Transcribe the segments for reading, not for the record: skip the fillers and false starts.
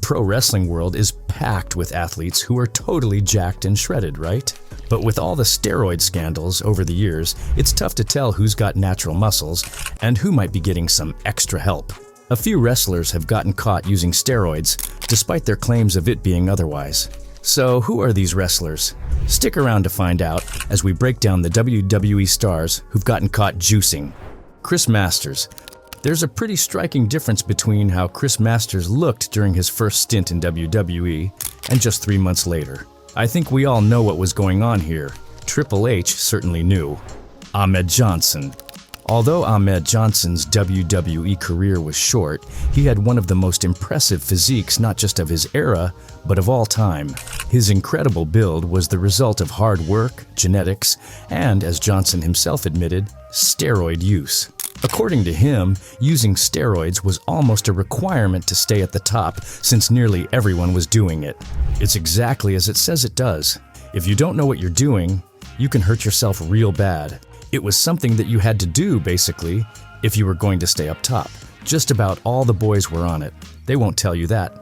pro wrestling world is packed with athletes who are totally jacked and shredded, right? But with all the steroid scandals over the years, it's tough to tell who's got natural muscles and who might be getting some extra help. A few wrestlers have gotten caught using steroids, despite their claims of it being otherwise. So who are these wrestlers? Stick around to find out as we break down the WWE stars who've gotten caught juicing. Chris Masters. There's a pretty striking difference between how Chris Masters looked during his first stint in WWE and just 3 months later. I think we all know what was going on here. Triple H certainly knew. Ahmed Johnson. Although Ahmed Johnson's WWE career was short, he had one of the most impressive physiques not just of his era, but of all time. His incredible build was the result of hard work, genetics, and, as Johnson himself admitted, steroid use. According to him, using steroids was almost a requirement to stay at the top since nearly everyone was doing it. It's exactly as it says it does. If you don't know what you're doing, you can hurt yourself real bad. It was something that you had to do, basically, if you were going to stay up top. Just about all the boys were on it. They won't tell you that.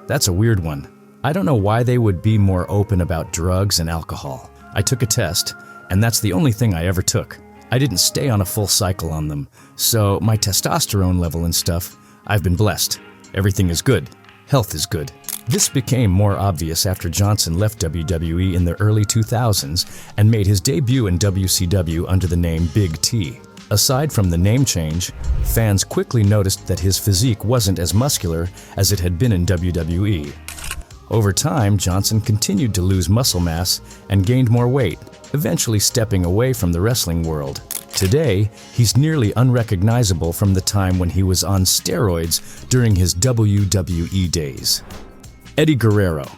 That's a weird one. I don't know why they would be more open about drugs and alcohol. I took a test, and that's the only thing I ever took. I didn't stay on a full cycle on them, so my testosterone level and stuff, I've been blessed. Everything is good. Health is good. This became more obvious after Johnson left WWE in the early 2000s and made his debut in WCW under the name Big T. Aside from the name change, fans quickly noticed that his physique wasn't as muscular as it had been in WWE. Over time, Johnson continued to lose muscle mass and gained more weight, eventually stepping away from the wrestling world. Today, he's nearly unrecognizable from the time when he was on steroids during his WWE days. Eddie Guerrero.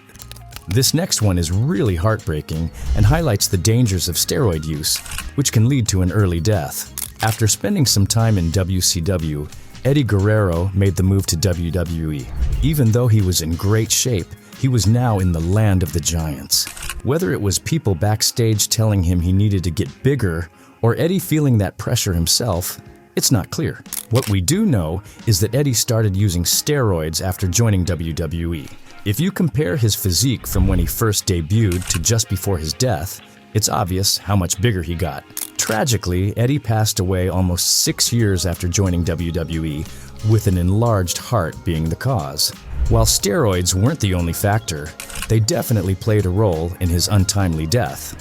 This next one is really heartbreaking and highlights the dangers of steroid use, which can lead to an early death. After spending some time in WCW, Eddie Guerrero made the move to WWE. Even though he was in great shape, he was now in the land of the giants. Whether it was people backstage telling him he needed to get bigger, or Eddie feeling that pressure himself, it's not clear. What we do know is that Eddie started using steroids after joining WWE. If you compare his physique from when he first debuted to just before his death, it's obvious how much bigger he got. Tragically, Eddie passed away almost 6 years after joining WWE, with an enlarged heart being the cause. While steroids weren't the only factor, they definitely played a role in his untimely death.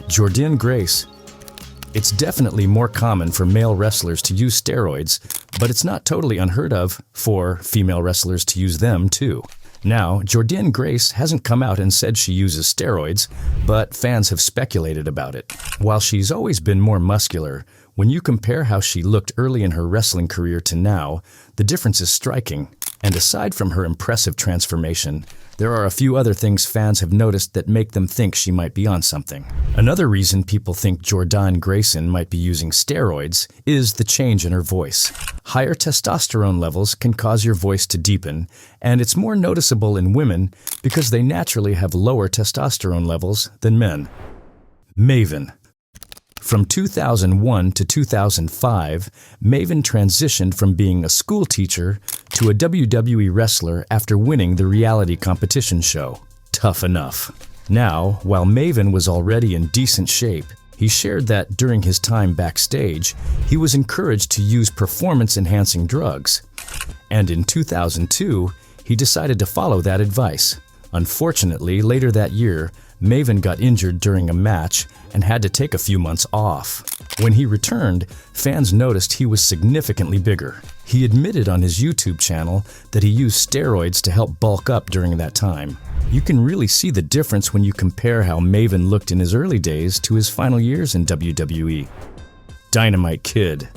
Jordynne Grace. It's definitely more common for male wrestlers to use steroids, but it's not totally unheard of for female wrestlers to use them too. Now, Jordynne Grace hasn't come out and said she uses steroids, but fans have speculated about it. While she's always been more muscular, when you compare how she looked early in her wrestling career to now, the difference is striking. And aside from her impressive transformation, there are a few other things fans have noticed that make them think she might be on something. Another reason people think Jordynne Grayson might be using steroids is the change in her voice. Higher testosterone levels can cause your voice to deepen, and it's more noticeable in women because they naturally have lower testosterone levels than men. Maven. From 2001 to 2005, Maven transitioned from being a school teacher to a WWE wrestler after winning the reality competition show, Tough Enough. Now, while Maven was already in decent shape, he shared that during his time backstage, he was encouraged to use performance-enhancing drugs. And in 2002, he decided to follow that advice. Unfortunately, later that year, Maven got injured during a match and had to take a few months off. When he returned, fans noticed he was significantly bigger. He admitted on his YouTube channel that he used steroids to help bulk up during that time. You can really see the difference when you compare how Maven looked in his early days to his final years in WWE. Dynamite Kid.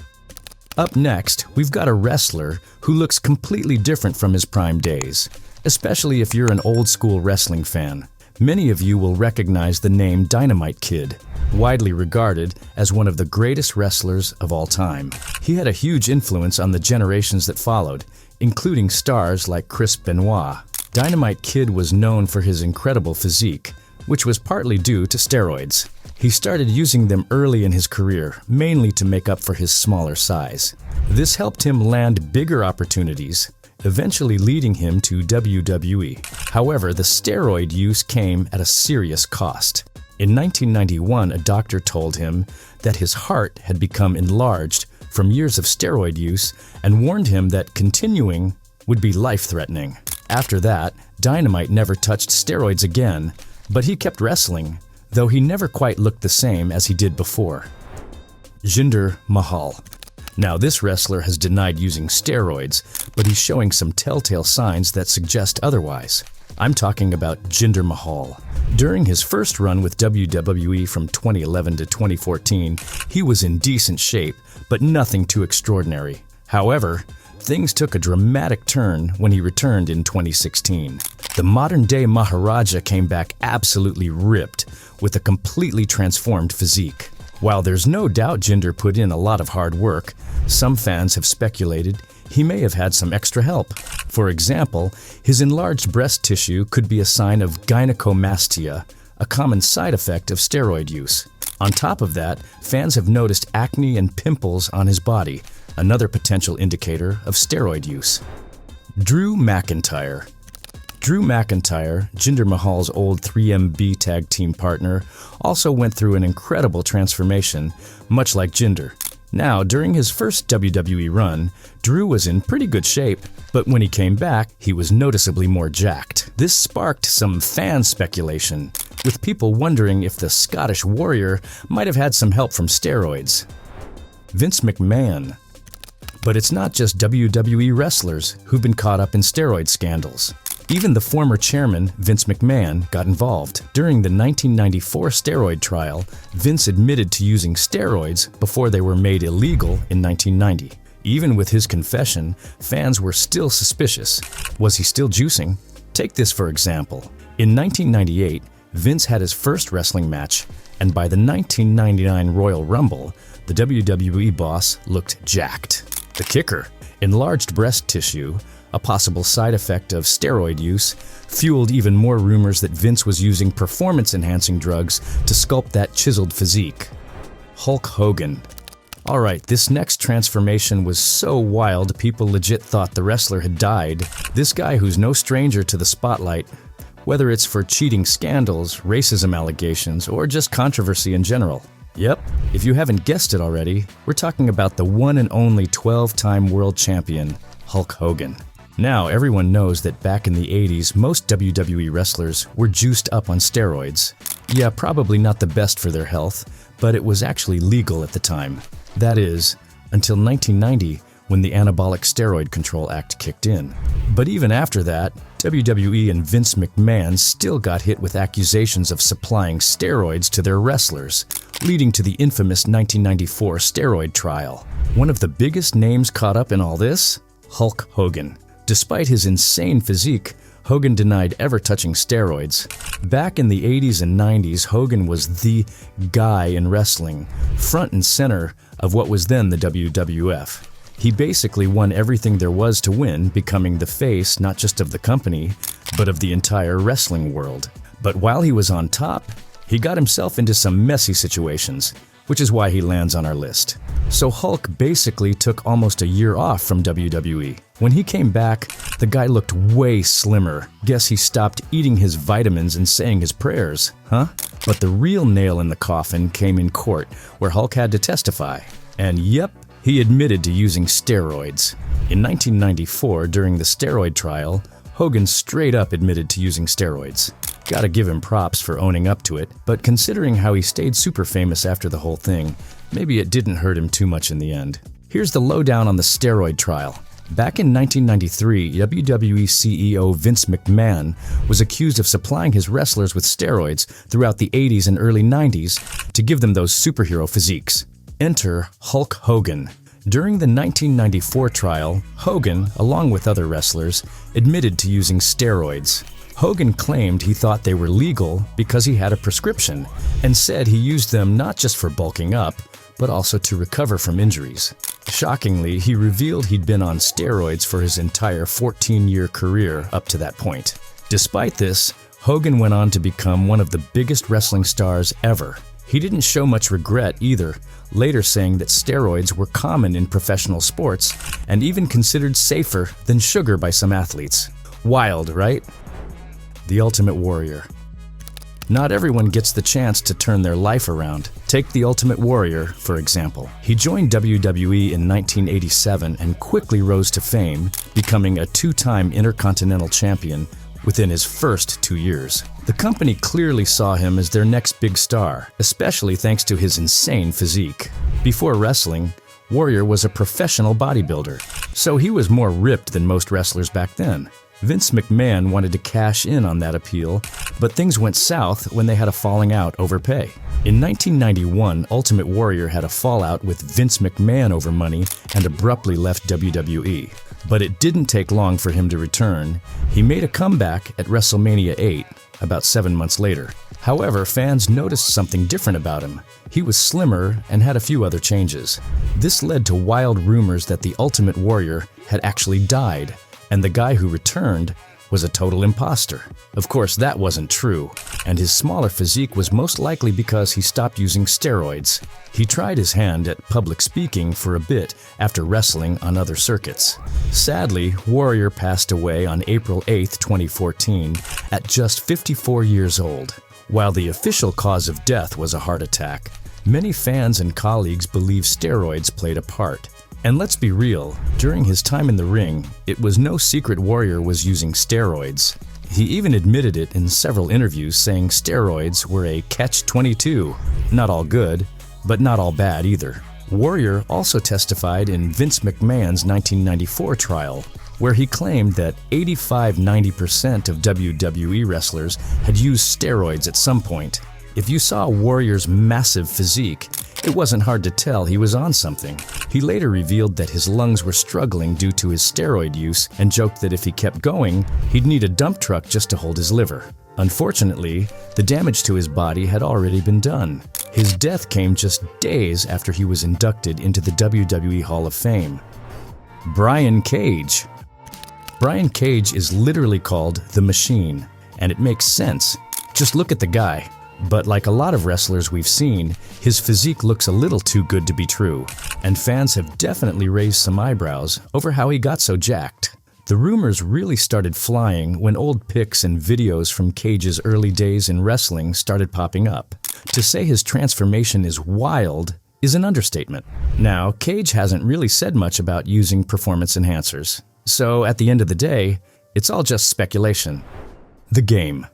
Up next, we've got a wrestler who looks completely different from his prime days, especially if you're an old-school wrestling fan. Many of you will recognize the name Dynamite Kid, widely regarded as one of the greatest wrestlers of all time. He had a huge influence on the generations that followed, including stars like Chris Benoit. Dynamite Kid was known for his incredible physique, which was partly due to steroids. He started using them early in his career, mainly to make up for his smaller size. This helped him land bigger opportunities, eventually leading him to WWE. However, the steroid use came at a serious cost. In 1991, a doctor told him that his heart had become enlarged from years of steroid use and warned him that continuing would be life-threatening. After that, Dynamite never touched steroids again, but he kept wrestling, though he never quite looked the same as he did before. Jinder Mahal. Now, this wrestler has denied using steroids, but he's showing some telltale signs that suggest otherwise. I'm talking about Jinder Mahal. During his first run with WWE from 2011 to 2014, he was in decent shape, but nothing too extraordinary. However, things took a dramatic turn when he returned in 2016. The modern-day Maharaja came back absolutely ripped, with a completely transformed physique. While there's no doubt Jinder put in a lot of hard work, some fans have speculated he may have had some extra help. For example, his enlarged breast tissue could be a sign of gynecomastia, a common side effect of steroid use. On top of that, fans have noticed acne and pimples on his body, another potential indicator of steroid use. Drew McIntyre. Drew McIntyre, Jinder Mahal's old 3MB tag team partner, also went through an incredible transformation, much like Jinder. Now, during his first WWE run, Drew was in pretty good shape, but when he came back, he was noticeably more jacked. This sparked some fan speculation, with people wondering if the Scottish Warrior might have had some help from steroids. Vince McMahon. But it's not just WWE wrestlers who've been caught up in steroid scandals. Even the former chairman, Vince McMahon, got involved. During the 1994 steroid trial, Vince admitted to using steroids before they were made illegal in 1990. Even with his confession, fans were still suspicious. Was he still juicing? Take this for example. In 1998, Vince had his first wrestling match, and by the 1999 Royal Rumble, the WWE boss looked jacked. The kicker: enlarged breast tissue, a possible side effect of steroid use, fueled even more rumors that Vince was using performance-enhancing drugs to sculpt that chiseled physique. Hulk Hogan. Alright, this next transformation was so wild people legit thought the wrestler had died. This guy, who's no stranger to the spotlight, whether it's for cheating scandals, racism allegations, or just controversy in general. Yep, if you haven't guessed it already, we're talking about the one and only 12-time world champion, Hulk Hogan. Now, everyone knows that back in the 80s, most WWE wrestlers were juiced up on steroids. Yeah, probably not the best for their health, but it was actually legal at the time. That is, until 1990, when the Anabolic Steroid Control Act kicked in. But even after that, WWE and Vince McMahon still got hit with accusations of supplying steroids to their wrestlers, leading to the infamous 1994 steroid trial. One of the biggest names caught up in all this? Hulk Hogan. Despite his insane physique, Hogan denied ever touching steroids. Back in the 80s and 90s, Hogan was the guy in wrestling, front and center of what was then the WWF. He basically won everything there was to win, becoming the face not just of the company, but of the entire wrestling world. But while he was on top, he got himself into some messy situations, which is why he lands on our list. So Hulk basically took almost a year off from WWE. When he came back, the guy looked way slimmer. Guess he stopped eating his vitamins and saying his prayers, huh? But the real nail in the coffin came in court, where Hulk had to testify. And yep, he admitted to using steroids. In 1994, during the steroid trial, Hogan straight up admitted to using steroids. Gotta give him props for owning up to it, but considering how he stayed super famous after the whole thing, maybe it didn't hurt him too much in the end. Here's the lowdown on the steroid trial. Back in 1993, WWE CEO Vince McMahon was accused of supplying his wrestlers with steroids throughout the 80s and early 90s to give them those superhero physiques. Enter Hulk Hogan. During the 1994 trial, Hogan, along with other wrestlers, admitted to using steroids. Hogan claimed he thought they were legal because he had a prescription, and said he used them not just for bulking up, but also to recover from injuries. Shockingly, he revealed he'd been on steroids for his entire 14-year career up to that point. Despite this, Hogan went on to become one of the biggest wrestling stars ever. He didn't show much regret either, later saying that steroids were common in professional sports and even considered safer than sugar by some athletes. Wild, right? The Ultimate Warrior. Not everyone gets the chance to turn their life around. Take the Ultimate Warrior, for example. He joined WWE in 1987 and quickly rose to fame, becoming a two-time Intercontinental Champion within his first 2 years. The company clearly saw him as their next big star, especially thanks to his insane physique. Before wrestling, Warrior was a professional bodybuilder, so he was more ripped than most wrestlers back then. Vince McMahon wanted to cash in on that appeal, but things went south when they had a falling out over pay. In 1991, Ultimate Warrior had a fallout with Vince McMahon over money and abruptly left WWE. But it didn't take long for him to return. He made a comeback at WrestleMania 8, about 7 months later. However, fans noticed something different about him. He was slimmer and had a few other changes. This led to wild rumors that the Ultimate Warrior had actually died, and the guy who returned was a total imposter. Of course, that wasn't true, and his smaller physique was most likely because he stopped using steroids. He tried his hand at public speaking for a bit after wrestling on other circuits. Sadly, Warrior passed away on April 8, 2014, at just 54 years old. While the official cause of death was a heart attack, many fans and colleagues believe steroids played a part. And let's be real, during his time in the ring, it was no secret Warrior was using steroids. He even admitted it in several interviews, saying steroids were a catch-22. Not all good, but not all bad either. Warrior also testified in Vince McMahon's 1994 trial, where he claimed that 85–90% of WWE wrestlers had used steroids at some point. If you saw Warrior's massive physique, it wasn't hard to tell he was on something. He later revealed that his lungs were struggling due to his steroid use and joked that if he kept going, he'd need a dump truck just to hold his liver. Unfortunately, the damage to his body had already been done. His death came just days after he was inducted into the WWE Hall of Fame. Brian Cage. Brian Cage is literally called the Machine, and it makes sense. Just look at the guy. But like a lot of wrestlers we've seen, his physique looks a little too good to be true, and fans have definitely raised some eyebrows over how he got so jacked. The rumors really started flying when old pics and videos from Cage's early days in wrestling started popping up. To say his transformation is wild is an understatement. Now, Cage hasn't really said much about using performance enhancers, so at the end of the day, it's all just speculation. The Game.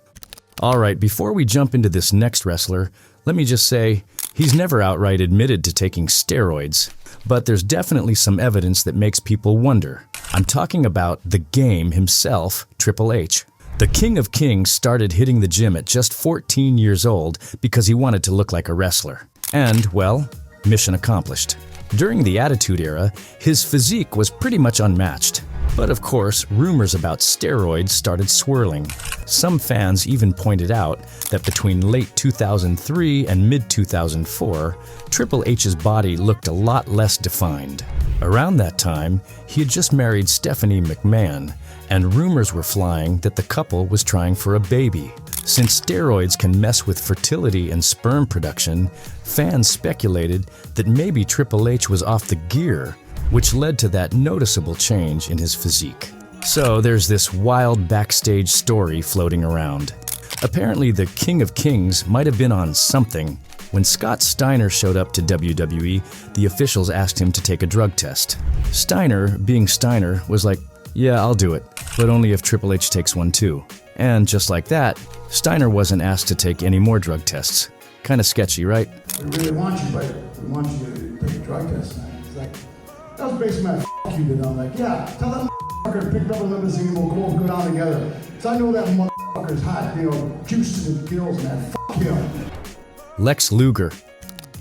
Alright, before we jump into this next wrestler, let me just say, he's never outright admitted to taking steroids, but there's definitely some evidence that makes people wonder. I'm talking about the Game himself, Triple H. The King of Kings started hitting the gym at just 14 years old because he wanted to look like a wrestler. And, well, mission accomplished. During the Attitude Era, his physique was pretty much unmatched. But of course, rumors about steroids started swirling. Some fans even pointed out that between late 2003 and mid-2004, Triple H's body looked a lot less defined. Around that time, he had just married Stephanie McMahon, and rumors were flying that the couple was trying for a baby. Since steroids can mess with fertility and sperm production, fans speculated that maybe Triple H was off the gear, which led to that noticeable change in his physique. So there's this wild backstage story floating around. Apparently the King of Kings might have been on something. When Scott Steiner showed up to WWE, the officials asked him to take a drug test. Steiner, being Steiner, was like, "Yeah, I'll do it, but only if Triple H takes one too." And just like that, Steiner wasn't asked to take any more drug tests. Kinda sketchy, right? "We really want you, but we want you to take a drug test tonight." He's like, "That was basically my you did." I'm like, "Yeah, tell that motherfucker to pick up a limousine, we'll go down together. So I know that motherfucker's hot, juice to the gills, man. Him." Lex Luger.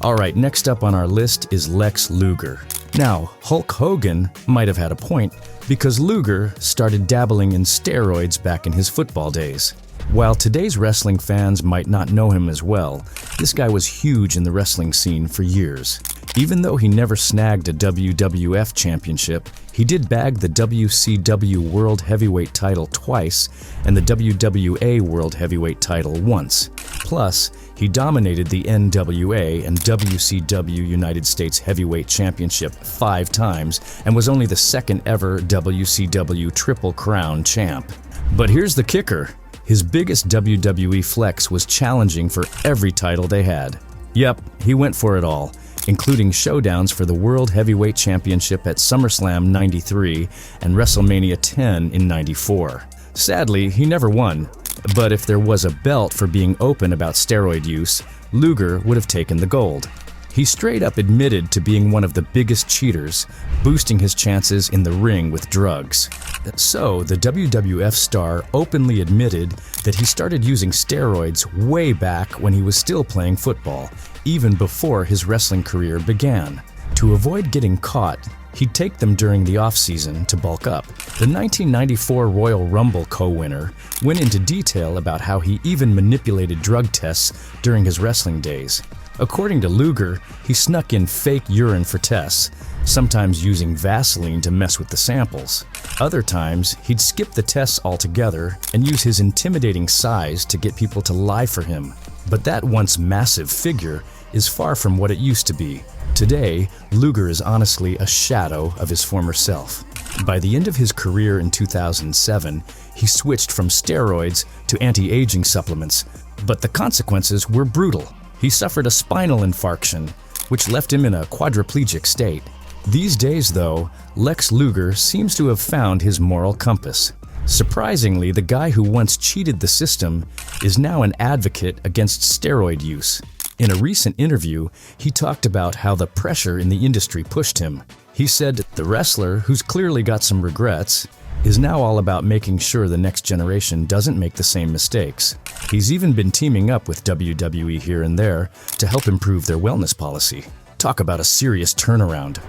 Alright, next up on our list is Lex Luger. Now, Hulk Hogan might have had a point, because Luger started dabbling in steroids back in his football days. While today's wrestling fans might not know him as well, this guy was huge in the wrestling scene for years. Even though he never snagged a WWF championship, he did bag the WCW World Heavyweight title twice and the WWA World Heavyweight title once. Plus, he dominated the NWA and WCW United States Heavyweight Championship 5 times and was only the second ever WCW Triple Crown champ. But here's the kicker. His biggest WWE flex was challenging for every title they had. Yep, he went for it all, including showdowns for the World Heavyweight Championship at SummerSlam 93 and WrestleMania 10 in 94. Sadly, he never won, but if there was a belt for being open about steroid use, Luger would have taken the gold. He straight up admitted to being one of the biggest cheaters, boosting his chances in the ring with drugs. So, the WWF star openly admitted that he started using steroids way back when he was still playing football, even before his wrestling career began. To avoid getting caught, he'd take them during the off-season to bulk up. The 1994 Royal Rumble co-winner went into detail about how he even manipulated drug tests during his wrestling days. According to Luger, he snuck in fake urine for tests, sometimes using Vaseline to mess with the samples. Other times, he'd skip the tests altogether and use his intimidating size to get people to lie for him. But that once massive figure is far from what it used to be. Today, Luger is honestly a shadow of his former self. By the end of his career in 2007, he switched from steroids to anti-aging supplements, but the consequences were brutal. He suffered a spinal infarction, which left him in a quadriplegic state. These days, though, Lex Luger seems to have found his moral compass. Surprisingly, the guy who once cheated the system is now an advocate against steroid use. In a recent interview, he talked about how the pressure in the industry pushed him. He said the wrestler, who's clearly got some regrets, is now all about making sure the next generation doesn't make the same mistakes. He's even been teaming up with WWE here and there to help improve their wellness policy. Talk about a serious turnaround.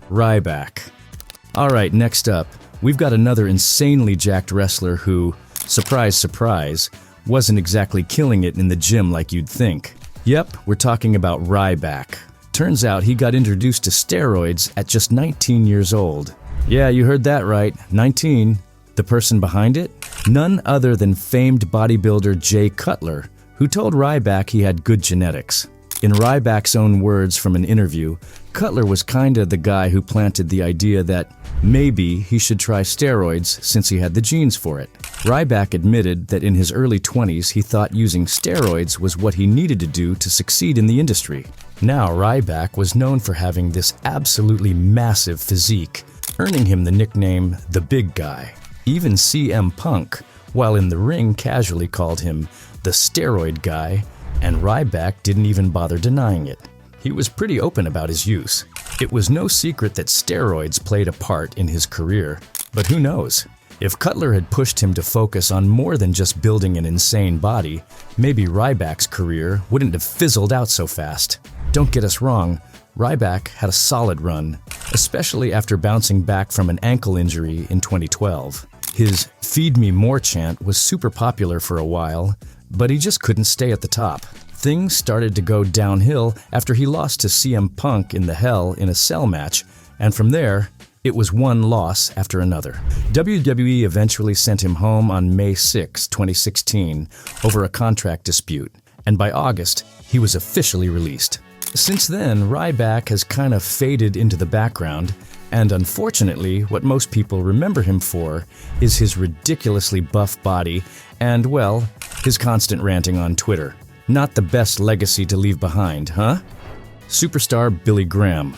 Ryback. Alright, next up, we've got another insanely jacked wrestler who, surprise, surprise, wasn't exactly killing it in the gym like you'd think. Yep, we're talking about Ryback. Turns out he got introduced to steroids at just 19 years old. Yeah, you heard that right, 19. The person behind it? None other than famed bodybuilder Jay Cutler, who told Ryback he had good genetics. In Ryback's own words from an interview, Cutler was kinda the guy who planted the idea that maybe he should try steroids since he had the genes for it. Ryback admitted that in his early 20s he thought using steroids was what he needed to do to succeed in the industry. Now Ryback was known for having this absolutely massive physique, earning him the nickname The Big Guy. Even CM Punk, while in the ring, casually called him the Steroid Guy, and Ryback didn't even bother denying it. He was pretty open about his use. It was no secret that steroids played a part in his career, but who knows? If Cutler had pushed him to focus on more than just building an insane body, maybe Ryback's career wouldn't have fizzled out so fast. Don't get us wrong, Ryback had a solid run, especially after bouncing back from an ankle injury in 2012. His "Feed Me More" chant was super popular for a while, but he just couldn't stay at the top. Things started to go downhill after he lost to CM Punk in the Hell in a Cell match, and from there, it was one loss after another. WWE eventually sent him home on May 6, 2016, over a contract dispute, and by August, he was officially released. Since then, Ryback has kind of faded into the background, and unfortunately, what most people remember him for is his ridiculously buff body and, well, his constant ranting on Twitter. Not the best legacy to leave behind, huh? Superstar Billy Graham.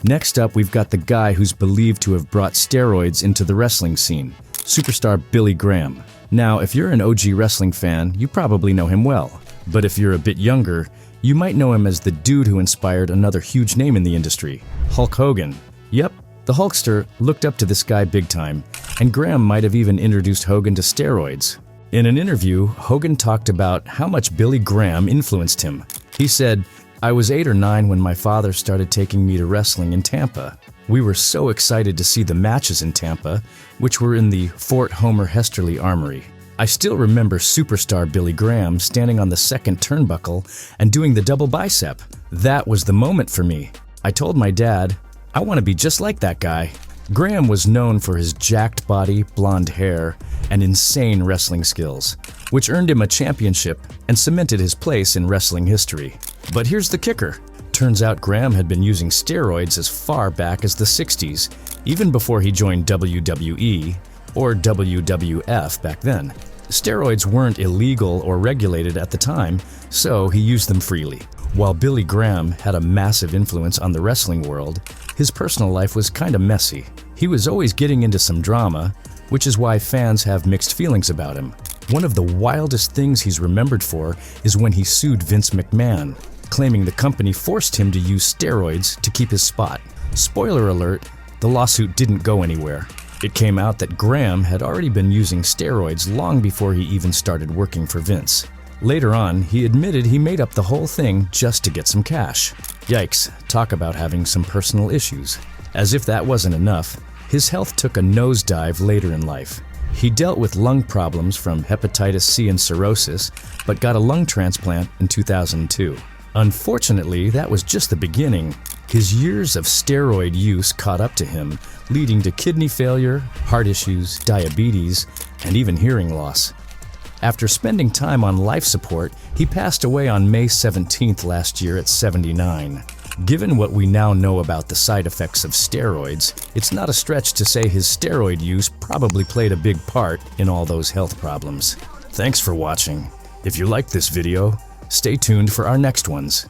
Next up, we've got the guy who's believed to have brought steroids into the wrestling scene, Superstar Billy Graham. Now, if you're an OG wrestling fan, you probably know him well. But if you're a bit younger, you might know him as the dude who inspired another huge name in the industry, Hulk Hogan. Yep, the Hulkster looked up to this guy big time, and Graham might have even introduced Hogan to steroids. In an interview, Hogan talked about how much Billy Graham influenced him. He said, "I was 8 or 9 when my father started taking me to wrestling in Tampa. We were so excited to see the matches in Tampa, which were in the Fort Homer Hesterly Armory. I still remember Superstar Billy Graham standing on the second turnbuckle and doing the double bicep. That was the moment for me. I told my dad, I want to be just like that guy." Graham was known for his jacked body, blonde hair, and insane wrestling skills, which earned him a championship and cemented his place in wrestling history. But here's the kicker. Turns out Graham had been using steroids as far back as the 60s, even before he joined WWE, or WWF back then. Steroids weren't illegal or regulated at the time, so he used them freely. While Billy Graham had a massive influence on the wrestling world, his personal life was kinda messy. He was always getting into some drama, which is why fans have mixed feelings about him. One of the wildest things he's remembered for is when he sued Vince McMahon, claiming the company forced him to use steroids to keep his spot. Spoiler alert, the lawsuit didn't go anywhere. It came out that Graham had already been using steroids long before he even started working for Vince. Later on, he admitted he made up the whole thing just to get some cash. Yikes, talk about having some personal issues. As if that wasn't enough, his health took a nosedive later in life. He dealt with lung problems from hepatitis C and cirrhosis, but got a lung transplant in 2002. Unfortunately, that was just the beginning. His years of steroid use caught up to him, leading to kidney failure, heart issues, diabetes, and even hearing loss. After spending time on life support, he passed away on May 17th last year at 79. Given what we now know about the side effects of steroids, it's not a stretch to say his steroid use probably played a big part in all those health problems. Thanks for watching. If you liked this video, stay tuned for our next ones.